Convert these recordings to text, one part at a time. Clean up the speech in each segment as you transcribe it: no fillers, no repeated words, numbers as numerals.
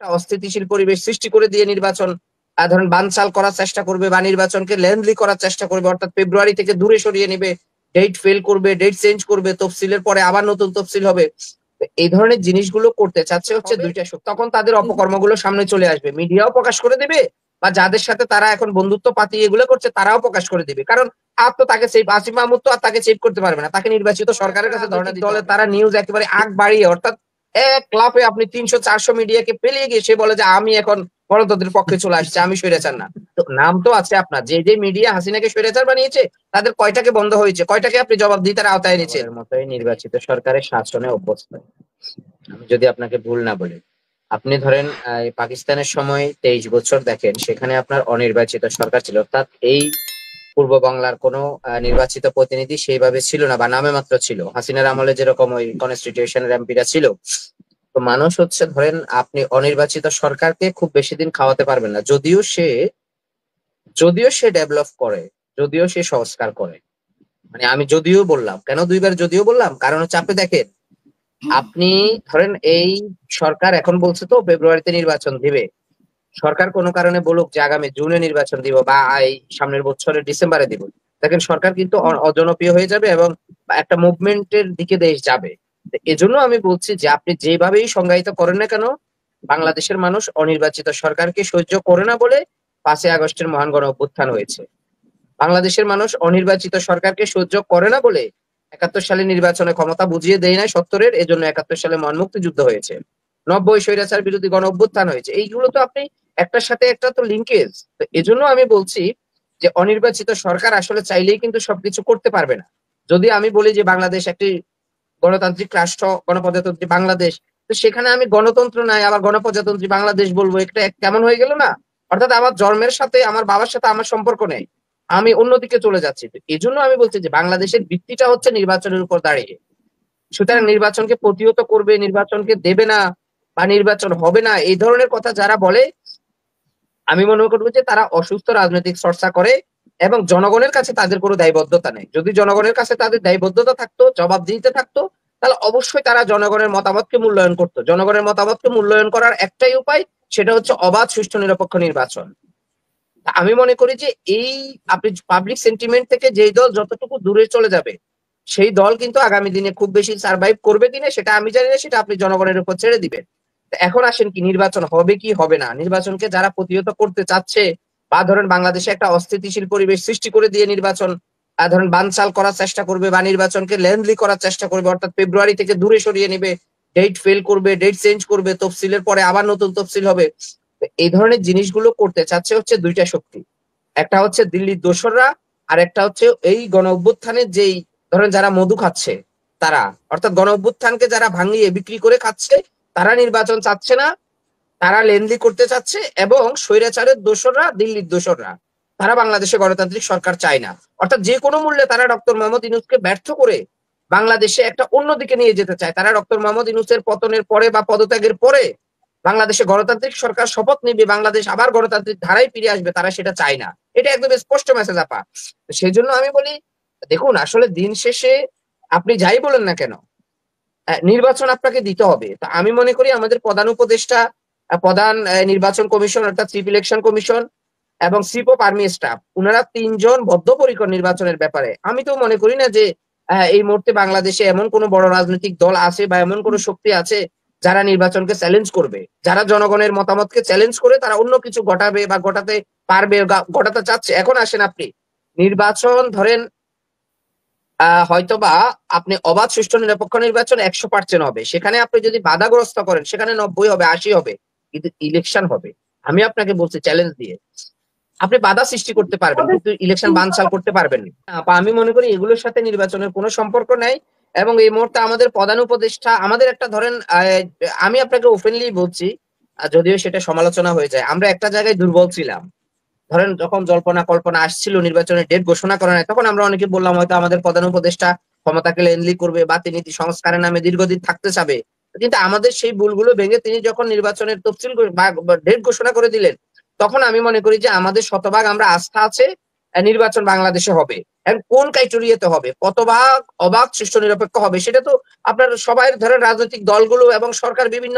একটা অস্থিতিশীল পরিবেশ সৃষ্টি করে দিয়ে নির্বাচন ধরেন বানচাল করার চেষ্টা করবে বা নির্বাচনকে লেন্থলি করার চেষ্টা করবে, অর্থাৎ ফেব্রুয়ারি থেকে দূরে সরিয়ে নিবে, ডেট ফেল করবে, ডেট চেঞ্জ করবে, তফসিলের পরে আবার নতুন তফসিল হবে। এই ধরনের জিনিসগুলো করতে চাচ্ছে হচ্ছে দুইটা শক্তি। তখন তাদের অপকর্মগুলো সামনে চলে আসবে, মিডিয়াও প্রকাশ করে দেবে বা যাদের সাথে তারা এখন বন্ধুত্ব পাতি এগুলো করছে তারাও প্রকাশ করে দিবে। কারণ আর তো তাকে সেভ আসিফ মাহমুদ তো আর তাকে সেভ করতে পারবে না, তাকে নির্বাচিত সরকারের কাছে ধর্ণা দিতে হবে। তারা নিউজ একেবারে আগ বাড়িয়ে, অর্থাৎ এক লাফে আপনি 300-400 মিডিয়াকে পেরিয়ে গিয়ে সে বলে যে আমি এখন গণতন্ত্রের পক্ষে চলে আসছে, আমি স্বৈরাচার না। তো নাম তো আছে আপনার, যে যে মিডিয়া হাসিনাকে স্বৈরাচার বানিয়েছে তাদের কয়টাকে বন্ধ হয়েছে, কয়টাকে আপনি জবাবদিহিতার আওতায় এনেছেন? মতোই নির্বাচিত সরকারের শাসনে অভ্যস্ত। আমি যদি আপনাকে ভুল না বলি, আপনি ধরেন পাকিস্তানের সময় 23 বছর দেখেন, সেখানে আপনার অনির্বাচিত সরকার ছিল, অর্থাৎ এই পূর্ব বাংলার কোনো নির্বাচিত প্রতিনিধি সেইভাবে ছিল না বা নামে মাত্র ছিল। হাসিনার আমলে যেরকম ওই কনস্টিটিউশনের এমপিরা ছিল, তো মানুষ হচ্ছে ধরেন আপনি অনির্বাচিত সরকারকে খুব বেশি দিন খাওয়াতে পারবেন না, যদিও সে ডেভেলপ করে, যদিও সে সংস্কার করে। মানে আমি যদিও বললাম, কেন দুইবার যদিও বললাম, কারণ হচ্ছে আপনি দেখেন, আপনি ধরেন এই সরকার এখন বলছে তো ফেব্রুয়ারিতে নির্বাচন দিবে, সরকার কোনো কারণে বলুক যে আগামী জুনে নির্বাচন দিব বা এই সামনের বছরের ডিসেম্বরে দিব, দেখেন সরকার কিন্তু অজনপ্রিয় হয়ে যাবে এবং একটা মুভমেন্টের দিকে দেশ যাবে। তো এজন্য আমি বলছি যে আপনি যেভাবেই সংজ্ঞায়িত করেন না কেন, বাংলাদেশের মানুষ অনির্বাচিত সরকারকে সহ্য করে না বলে 5ই আগস্টের মহান গণ অভ্যুত্থান হয়েছে। বাংলাদেশের মানুষ অনির্বাচিত সরকারকে সহ্য করে না বলে 71 সালে নির্বাচনে ক্ষমতা বুঝিয়ে দেয় নাই 70-এর, এজন্য 71 সালে মহান মুক্তিযুদ্ধ হয়েছে। 90 স্বৈরাচার বিরোধী গণ অভ্যুত্থান হয়েছে। এইগুলো তো আপনি একটার সাথে একটা তো লিঙ্কেজ। তো এজন্য আমি বলছি যে অনির্বাচিত সরকার আসলে চাইলেই কিন্তু সবকিছু করতে পারবে না। যদি আমি বলি যে বাংলাদেশ একটি গণতান্ত্রিক রাষ্ট্র, গণপ্রজাতন্ত্রী বাংলাদেশ, তো সেখানে আমি গণতন্ত্র নাই আবার গণপ্রজাতন্ত্রী বাংলাদেশ বলবো, একটা কেমন হয়ে গেল না? অর্থাৎ আমার জন্মের সাথে আমার বাবার সাথে আমার সম্পর্ক নেই, আমি অন্যদিকে চলে যাচ্ছি। তো এই জন্য আমি বলছি যে বাংলাদেশের ভিত্তিটা হচ্ছে নির্বাচনের উপর দাঁড়িয়ে। সুতরাং নির্বাচনকে প্রতিহত করবে, নির্বাচনকে দেবে না বা নির্বাচন হবে না, এই ধরনের কথা যারা বলে, আমি মনে করবো যে তারা অসুস্থ রাজনৈতিক চর্চা করে এবং জনগণের কাছে তাদের কোনো দায়বদ্ধতা নেই। যদি জনগণের কাছে তাদের দায়বদ্ধতা থাকতো, জবাবদিহিতে থাকতো, তাহলে অবশ্যই তারা জনগণের মতামতকে মূল্যায়ন করতো। জনগণের মতামতকে মূল্যায়ন করার একটাই উপায়, সেটা হচ্ছে অবাধ, সুষ্ঠু, নিরপেক্ষ নির্বাচন। আমি মনে করি যে এই আপনি পাবলিক সেন্টিমেন্ট থেকে যেই দল যতটুকু দূরে চলে যাবে, সেই দল কিন্তু আগামী দিনে খুব বেশি সার্ভাইভ করবে কিনা সেটা আমি জানি না, সেটা আপনি জনগণের উপর ছেড়ে দিবেন। এখন আসেন কি, নির্বাচন হবে কি হবে না, নির্বাচনকে যারা প্রতিহত করতে চাচ্ছে বা ধরেন বাংলাদেশে একটা অস্থিতিশীল পরিবেশ সৃষ্টি করে দিয়ে নির্বাচন ধরেন বানচাল করার চেষ্টা করবে বা নির্বাচনকে লেন্থলি করার চেষ্টা করবে, অর্থাৎ ফেব্রুয়ারি থেকে দূরে সরিয়ে নিবে, ডেট ফেল করবে, ডেট চেঞ্জ করবে, তফসিলের পরে আবার নতুন তফসিল হবে। এই ধরনের জিনিসগুলো করতে চাচ্ছে হচ্ছে দুইটা শক্তি, একটা হচ্ছে দিল্লির দোসররা, আর একটা হচ্ছে এই গণ অভ্যুত্থানের যেই ধরেন যারা মধু খাচ্ছে তারা, অর্থাৎ গণ অভ্যুত্থানকে যারা ভাঙিয়ে বিক্রি করে খাচ্ছে, তারা নির্বাচন চাচ্ছে না, তারা লেনলি করতে চাচ্ছে। এবং স্বৈরাচারের দোসররা, দিল্লির দোসররা, তারা বাংলাদেশে গণতান্ত্রিক সরকার চায় না। অর্থাৎ যে কোনো মূল্যে তারা ডক্টর মোহাম্মদ ইউনূসকে ব্যর্থ করে বাংলাদেশে একটা অন্যদিকে নিয়ে যেতে চায়। তারা ডক্টর মোহাম্মদ ইউনূসের পতনের পরে বা পদত্যাগের পরে বাংলাদেশে গণতান্ত্রিক সরকার শপথ নিবে, বাংলাদেশ আবার গণতান্ত্রিক ধারায় ফিরে আসবে, তারা সেটা চায় না। এটা একদম স্পষ্ট মেসেজ আপা। সেই জন্য আমি বলি, দেখুন আসলে দিন শেষে আপনি যাই বলেন না কেন, নির্বাচন আপনাকে দিতে হবে। তা আমি মনে করি আমাদের প্রধান উপদেষ্টা, প্রধান নির্বাচন কমিশন অর্থাৎ চিফ ইলেকশন কমিশন এবং চিফ অফ আর্মি স্টাফ, উনারা তিনজন বদ্ধপরিকর নির্বাচনের ব্যাপারে। আমি তো মনে করি না যে এই মুহূর্তে বাংলাদেশে এমন কোন বড় রাজনৈতিক দল আছে বা এমন কোন শক্তি আছে যারা নির্বাচনকে চ্যালেঞ্জ করবে, যারা জনগণের মতামতকে চ্যালেঞ্জ করে তারা অন্য কিছু ঘটাবে বা ঘটাতে পারবে, ঘটাতে চাচ্ছে। এখন আসেন আপনি নির্বাচন ধরেন হয়তোবা আপনি অবাধ, সুষ্ঠু, নিরপেক্ষ নির্বাচন 100% হবে, সেখানে আপনি যদি বাধাগ্রস্ত করেন সেখানে 90 হবে, 80 হবে, কিন্তু ইলেকশন হবে। আমি আপনাকে বলছি চ্যালেঞ্জ দিয়ে, আপনি বাধা সৃষ্টি করতে পারবেন কিন্তু ইলেকশন বানচাল করতে পারবেন না। আমি মনে করি এগুলোর সাথে নির্বাচনের কোনো সম্পর্ক নাই। এবং এই মুহূর্তে আমাদের প্রধান উপদেষ্টা আমাদের একটা ধরেন আমি আপনাকে ওপেনলি বলছি, যদিও সেটা সমালোচনা হয়ে যায়, আমরা একটা জায়গায় দুর্বল ছিলাম। ধরেন যখন জল্পনা কল্পনা আসছিল, নির্বাচনের ডেট ঘোষণা করা নাই, তখন আমরা অনেকে বললাম হয়তো আমাদের প্রধান উপদেষ্টা ক্ষমতাকে লেনলি করবে বা তিনি নীতি সংস্কারের নামে দীর্ঘদিন থাকতে চাবে। কিন্তু আমাদের সেই ভুলগুলো ভেঙে তিনি যখন নির্বাচনের তফসিল বা ডেট ঘোষণা করে দিলেন, তখন আমি মনে করি যে আমাদের শতভাগ আমরা আস্থা আছে নির্বাচন বাংলাদেশে হবে, এবং কোন ক্রাইটেরিয়াতে হবে, কত ভাগ অবাধ সুষ্ঠু নিরপেক্ষ হবে, সেটা তো আপনার সবাই ধরেন রাজনৈতিক দলগুলো এবং সরকার বিভিন্ন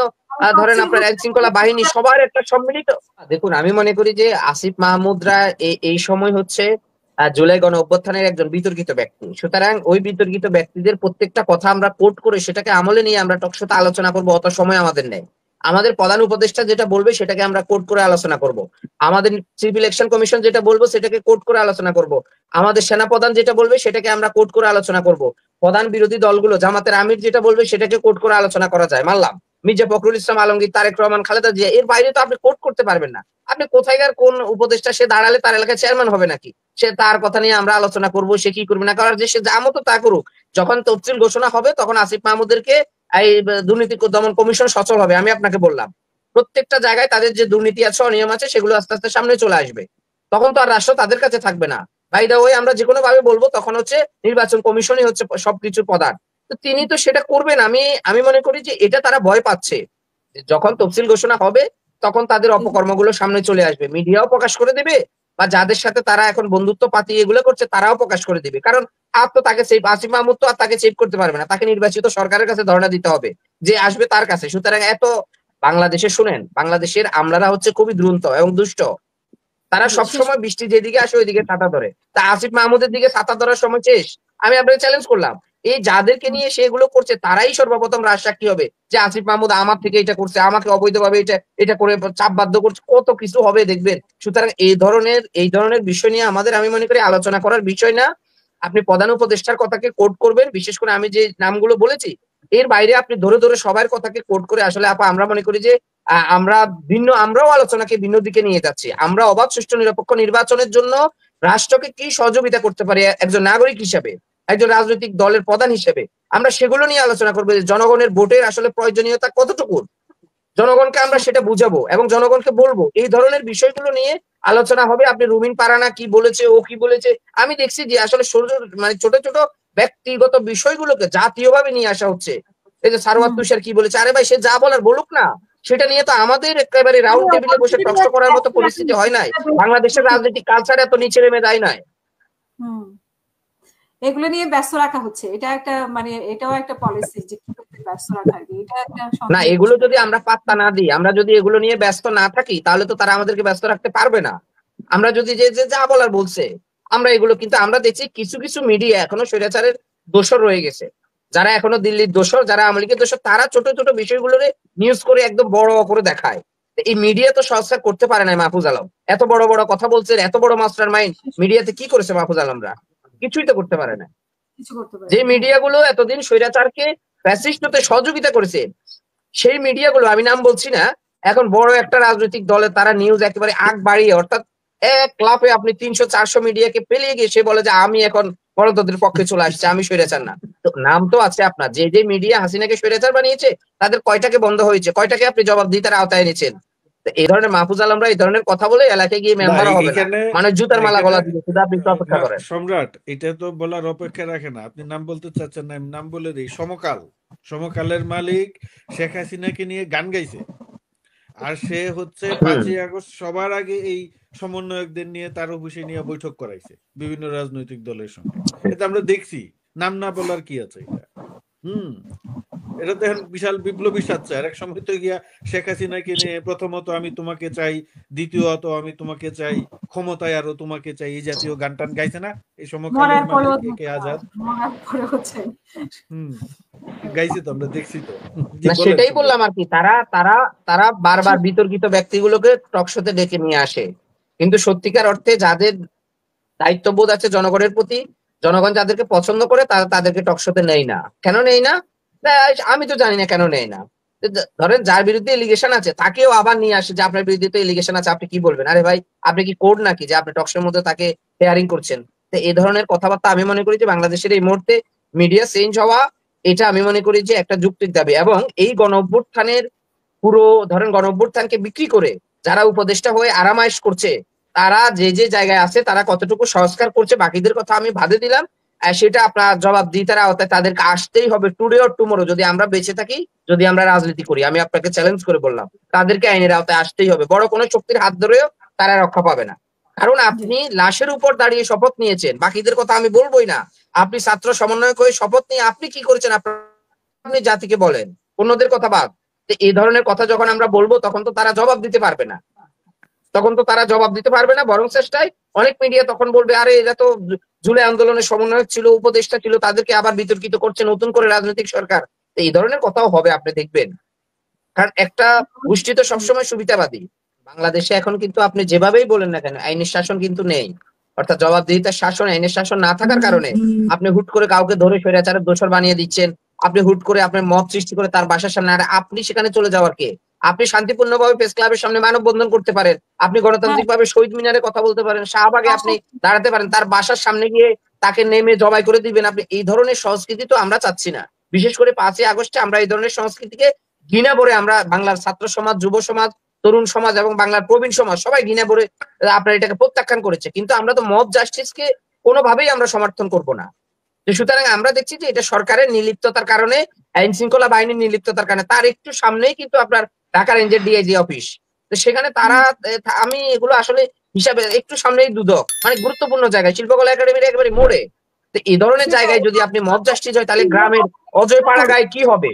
ধরেন আপনার আইন শৃঙ্খলা বাহিনী সবার একটা সম্মিলিত। দেখুন, আমি মনে করি যে আসিফ মাহমুদরা এই সময় হচ্ছে জুলাই গণ অভ্যুত্থানের একজন বিতর্কিত ব্যক্তি। সুতরাং ওই বিতর্কিত ব্যক্তিদের প্রত্যেকটা কথা আমরা কোট করে সেটাকে আমলে নিয়ে আমরা টকশোতে আলোচনা করবো, অত সময় আমাদের নেই। আমাদের প্রধান উপদেষ্টা যেটা বলবে সেটাকে আমরা কোট করে আলোচনা করব। আমাদের চিফ ইলেকশন কমিশন যেটা বলবো সেটাকে কোট করে আলোচনা করব। আমাদের সেনাপ্রধান যেটা বলবে সেটাকে আমরা কোট করে আলোচনা করব। প্রধান বিরোধী দলগুলো জামাতের আমির যেটা বলবে সেটাকে কোট করে আলোচনা করা যায়, মানলাম। মির্জা ফখরুল ইসলাম আলমগীর, তারেক রহমান, খালেদা জিয়া, এর বাইরে তো আপনি কোট করতে পারবেন না। আপনি কোথায়কার কোন উপদেষ্টা, সে দাঁড়ালে তার এলাকায় চেয়ারম্যান হবে নাকি? সে তার কথা নিয়ে আমরা আলোচনা করব, সে কি করবে না করার, যে সে যা মতো তা করুক। যখন তফসিল ঘোষণা হবে তখন আসিফ মাহমুদেরকে এই দুর্নীতি দমন কমিশন সচল হবে। আমি আপনাকে বললাম, প্রত্যেকটা জায়গায় তাদের যে দুর্নীতি আছে, অনিয়ম আছে, সেগুলো আস্তে আস্তে সামনে চলে আসবে। তখন তো আর রাষ্ট্র তাদের কাছে থাকবে না। বাই দা ওয়ে, আমরা যে কোনো ভাবে বলবো তখন হচ্ছে নির্বাচন কমিশনই হচ্ছে সবকিছুর প্রধান। তো তিনি তো সেটা করবেন। আমি মনে করি যে এটা তারা ভয় পাচ্ছে। যখন তফসিল ঘোষণা হবে তখন তাদের অপকর্মগুলো সামনে চলে আসবে, মিডিয়াও প্রকাশ করে দেবে, বা যাদের সাথে তারা এখন বন্ধুত্ব পাতি এগুলো করছে তারাও প্রকাশ করে দিবে। কারণ আর তো তাকে সেভ, আসিফ মাহমুদ তো আর তাকে সেভ করতে পারবে না, তাকে নির্বাচিত সরকারের কাছে ধর্ণা দিতে হবে, যে আসবে তার কাছে। সুতরাং এত বাংলাদেশে শুনেন, বাংলাদেশের আমলারা হচ্ছে খুবই দ্রুত এবং দুষ্ট। তারা সবসময় বৃষ্টি যেদিকে আসে ওইদিকে ছাতা ধরে। তা আসিফ মাহমুদের দিকে ছাতা ধরার সময় শেষ। আমি আপনাকে চ্যালেঞ্জ করলাম, এই যাদেরকে নিয়ে সেগুলো করছে তারাই সর্বপ্রথম রাজসাক্ষী হবে যে আসিফ মাহমুদ আমার থেকে এটা করছে, আমাকে অবৈধভাবে এটা করে চাপ বাধ্য করছে, কত কিছু হবে দেখবেন। সুতরাং এই ধরনের বিষয় নিয়ে আমাদের, আমি মনে করি, আলোচনা করার বিষয় না। আপনি প্রধান উপদেষ্টার কথাকে কোট করবেন, বিশেষ করে আমি যে নামগুলো বলেছি এর বাইরে আপনি ধরে ধরে সবার কথাকে কোট করে, আসলে আপা আমরা মনে করি যে আমরাও আলোচনাকে ভিন্ন দিকে নিয়ে যাচ্ছি। আমরা অবাধ সুষ্ঠু নিরপেক্ষ নির্বাচনের জন্য রাষ্ট্রকে কি সহযোগিতা করতে পারি একজন নাগরিক হিসেবে, একজন রাজনৈতিক দলের প্রধান হিসেবে, আমরা সেগুলো নিয়ে আলোচনা করবো। যে জনগণের ভোটের আসলে প্রয়োজনীয়তা কতটুকু, জনগণকে আমরা সেটা বুঝাবো এবং জনগণকে বলবো। এই ধরনের বিষয়গুলো নিয়ে আলোচনা হবে। আপনি রুমিন পারানা কি বলেছে, ও কি বলেছে, আমি দেখছি যে আসলে মানে ছোট ছোট ব্যক্তিগত বিষয়গুলোকে জাতীয়ভাবে নিয়ে আসা হচ্ছে। এই যে সারওয়াত তুষার কি বলেছে, আরে ভাই, সে যা বলার বলুক না, সেটা নিয়ে তো আমাদের একেবারে রাউন্ড টেবিলে বসে টকশো করার মতো পরিস্থিতি হয় নাই। বাংলাদেশের রাজনৈতিক কালচার এত নিচে নেমে যায় নাই। এগুলো নিয়ে ব্যস্ত রাখা হচ্ছে, এটা একটা মানে এটাও একটা পলিসি যে ব্যস্ত রাখা। এটা একটা না, এগুলো যদি আমরা পাত্তা না দিই, আমরা যদি এগুলো নিয়ে ব্যস্ত না থাকি, তাহলে তো তারা আমাদেরকে ব্যস্ত রাখতে পারবে না। আমরা যদি যে যা বলার বলছে আমরা এগুলো, কিন্তু আমরা দেখছি কিছু কিছু মিডিয়া এখনো স্বৈরাচারের দোষর রয়ে গেছে, যারা এখনো দিল্লির দোষর, যারা আওয়ামী লীগের দোষর, তারা ছোট ছোট বিষয়গুলোরে নিউজ করে একদম বড় করে দেখায়। এই মিডিয়া তো সংস্কার করতে পারে না। মাহফুজ আলম এত বড় বড় কথা বলছেন, এত বড় মাস্টার মাইন্ড, মিডিয়াতে কি করেছে মাহফুজ আলমরা? কিছুই তো করতে পারে না। যে মিডিয়াগুলো এতদিন স্বৈরাচারকে ফ্যাসিস্ট হতে সহযোগিতা করেছে, সেই মিডিয়াগুলো, আমি নাম বলছি না, এখন বড় একটা রাজনৈতিক দলে তারা নিউজ একেবারে আগ বাড়িয়ে, অর্থাৎ এক লাফে আপনি 300-400 মিডিয়াকে পেলিয়ে গিয়ে সে বলে যে আমি এখন গণতন্ত্রের পক্ষে চলে আসছে, আমি স্বৈরাচার না। তো নাম তো আছে আপনার, যে যে মিডিয়া হাসিনাকে স্বৈরাচার বানিয়েছে তাদের কয়টাকে বন্ধ হয়েছে, কয়টাকে আপনি জবাবদিহিতার আওতায় এনেছেন? এই ধরনের মাহফুজ আলমরা এই ধরনের কথা বলে এলাকায় গিয়ে মেম্বারও হবে না, মানে জুতার মালা গলা দিবে। শুধু আপনি অপেক্ষা করেন। সম্রাট, এটা তো বলার অপেক্ষা রাখে না। আপনি নাম বলতে চাচ্ছেন না, আমি নাম বলে দিই। সমকালের মালিক শেখ হাসিনাকে নিয়ে গান গাইছে, আর সে হচ্ছে 5ই আগস্ট সবার আগে এই সমন্বয়কদের নিয়ে তার অফিসে নিয়ে বৈঠক করাইছে বিভিন্ন রাজনৈতিক দলের সঙ্গে। এটা আমরা দেখছি, নাম না বলার কি আছে এটা? এটা তো এখন বিশাল বিপ্লবী সাজছে। আর এক সময় তো গিয়া শেখ হাসিনাকে নিয়ে প্রথমত আমি তোমাকে চাই, দ্বিতীয়ত আমি তোমাকে চাই, ক্ষমতায় আরো তোমাকে চাই, এই জাতীয় গান টান গাইছে না এই সমকালের মালিক কে আজাদ? গাইছে তো, আমরা দেখছি তো। সেটাই বললাম আর কি, তারা বারবার বিতর্কিত ব্যক্তিগুলোকে টকশোতে ডেকে নিয়ে আসে, কিন্তু সত্যিকার অর্থে যাদের দায়িত্ববোধ আছে জনগণের প্রতি, জনগণ যাদেরকে পছন্দ করে তাদেরকে টকশোতে নেই না। কেন নেই না? আমি তো জানি না কেন নেই না। ধরেন যার বিরুদ্ধে এলিগেশন আছে তাকেও আবার নিয়ে আসে যে আপনার বিরুদ্ধে তো এলিগেশন আছে, আপনি কি বলবেন? আরে ভাই, আপনি কি কোড নাকি যে আপনি টকশোর মধ্যে তাকে হেয়ারিং করছেন? তো এই ধরনের কথাবার্তা আমি মনে করি যে বাংলাদেশের এই মুহূর্তে মিডিয়া চেঞ্জ হওয়া, এটা আমি মনে করি যে একটা যৌক্তিক দাবি। এবং এই গণ অভ্যুত্থানের পুরো ধরেন গণ অভ্যুত্থানকে বিক্রি করে যারা উপদেষ্টা হয়ে আরামায়েশ করছে, তারা যে যে জায়গায় আছে তারা কতটুকু সংস্কার করছে বাকিদের কথা আমি বাদে দিলাম, সেটা আপনার জবাবদিহিতার আওতায় তাদেরকে আসতেই হবে, টুডে অর টুমোরো। যদি আমরা বেঁচে থাকি, যদি আমরা রাজনীতি করি, আমি আপনাকে চ্যালেঞ্জ করে বললাম, তাদেরকে আইনের আওতায় আসতেই হবে। বড় কোনো শক্তির হাত ধরেও তারা রক্ষা পাবে না। কারণ আপনি লাশের উপর দাঁড়িয়ে শপথ নিয়েছেন, বাকিদের কথা আমি বলবোই না। আপনি ছাত্র সমন্বয়ক হয়ে শপথ নিয়ে আপনি কি করেছেন আপনি জাতিকে বলেন, অন্যদের কথা বাদ। এই ধরনের কথা যখন আমরা বলবো তখন তো তারা জবাব দিতে পারবে না, বরং চেষ্টায় অনেক মিডিয়া তখন বলবে আরে এরা তো জুলাই আন্দোলনের সমন্বয়ক ছিল, উপদেষ্টা ছিল, তাদেরকে আবার বিতর্কিত করছে নতুন করে রাজনৈতিক সরকার। এই ধরনের কথাও হবে, আপনি দেখবেন। কারণ একটা গোষ্ঠী তো সবসময় সুবিধাবাদী। বাংলাদেশে এখন কিন্তু আপনি যেভাবেই বলেন না কেন আইনের শাসন কিন্তু নেই, অর্থাৎ জবাবদিহিতার শাসন, আইনের শাসন না থাকার কারণে আপনি হুট করে কাউকে ধরে স্বৈরাচারের দোষর বানিয়ে দিচ্ছেন। আপনি হুট করে আপনার মত সৃষ্টি করে তার বাসার সামনে, আর আপনি সেখানে চলে যাওয়ার কে? আপনি শান্তিপূর্ণভাবে প্রেস ক্লাবের সামনে মানববন্ধন করতে পারেন, আপনি গণতান্ত্রিক ভাবে শহীদ মিনারে কথা বলতে পারেন, শাহবাগে আপনি দাঁড়াতে পারেন, তার বাসার সামনে গিয়ে তাকে নেমে জবাই করে দিবেন আপনি। এই ধরনের সংস্কৃতি তো আমরা চাচ্ছি না। বিশেষ করে 5ই আগস্টে আমরা এই ধরনের সংস্কৃতিকে ঘৃণা ভরে, আমরা বাংলার ছাত্র সমাজ, যুব সমাজ, তরুণ সমাজ এবং বাংলার প্রবীণ সমাজ সবাই ঘৃণা ভরে আপনার এটাকে প্রত্যাখ্যান করেছে। কিন্তু আমরা তো মব জাস্টিসকে কোনোভাবেই আমরা সমর্থন করব না। সুতরাং আমরা দেখছি যে এটা সরকারের নির্লিপ্ততার কারণে, আইন শৃঙ্খলা বাহিনীর নির্লিপ্ততার কারণে। তার একটু সামনেই কিন্তু আপনার ঢাকা রেঞ্জের ডিআইজি অফিস, তো সেখানে তারা, আমি এগুলো আসলে হিসাবে একটু সামনেই দুদক, মানে গুরুত্বপূর্ণ জায়গায়, শিল্পকলা একাডেমির একেবারে মোড়ে। তো এই ধরনের জায়গায় যদি আপনি মব জাস্টিস হয় তাহলে গ্রামের অজয় পাড়া গায়ে কি হবে?